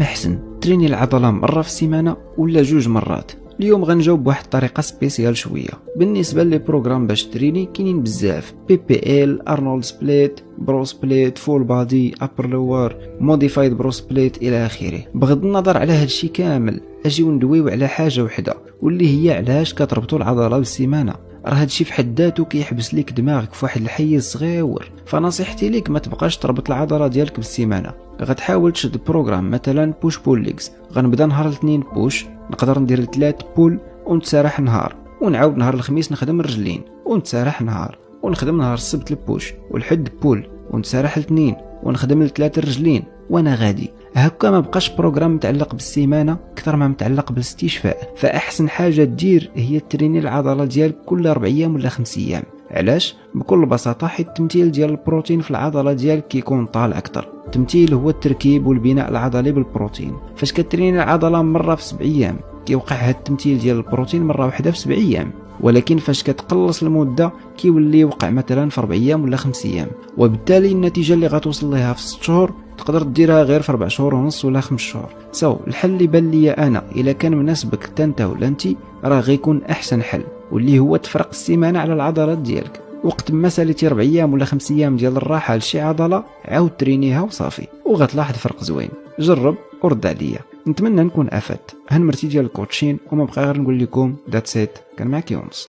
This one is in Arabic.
كم احسن تريني العضله مره في السيمانه ولا 2 مرات؟ اليوم غنجاوب بواحد الطريقه سبيسيال شويه. بالنسبه لي بروغرام باش تريني كاينين بزاف: PPL، ارنولد سبليت، برو سبليت، فول بادي، ابر لور، موديفايد برو سبليت الى اخره. بغض النظر على هادشي كامل اجيو ندويو على حاجه وحده واللي هي علاش كتربطوا العضله بالسيمانه. راه هادشي في حد ذاته كيحبس ليك دماغك في واحد الحيز صغيور. فنصيحتي ليك ما تبقاش تربط العضله ديالك بالسيمانه. غتحاول تشد بروغرام مثلا بوش بول ليكس، غنبدا نهار الاثنين بوش، نقدر ندير 3 بول ونتسارح نهار، ونعاود نهار الخميس نخدم الرجلين ونتسارح نهار، ونخدم نهار السبت البوش والحد بول ونتسارح الاثنين ونخدم 3 الرجلين وانا غادي. هكا ما بقاش بروغرام متعلق بالسيمانه اكثر ما متعلق بالاستشفاء. فاحسن حاجه دير هي تريني العضله ديالك كل 4 ايام ولا 5 ايام. علاش؟ بكل بساطه حيت التمثيل ديال البروتين في العضله ديالك كيكون طال اكثر. التمثيل هو التركيب والبناء العضلي بالبروتين. فاش كتريني العضله مره في 7 ايام كيوقع هذا التمثيل ديال البروتين مره واحده في 7 ايام، ولكن فاش كتقلص المده كيولي يوقع مثلا في 4 ايام ولا 5 ايام. وبالتالي النتيجه اللي غتوصل ليها في 6 شهور تقدر ديرها غير في 4 شهور ونص ولا 5 شهور. الحل اللي بان ليا انا الا كان مناسبك انت ولا انت راه غيكون احسن حل، واللي هو تفرق السيمانه على العضلات ديالك. وقت ما ساليتي 4 ايام ولا 5 ايام ديال الراحه لشي عضله عاود ترينيها وصافي وغتلاحظ فرق زوين. جرب ورد عليا. نتمنى نكون افدت. هنمرتي ديال الكوتشين وما بقى غير نقول لكم ذاتس ات. كان معك يونس.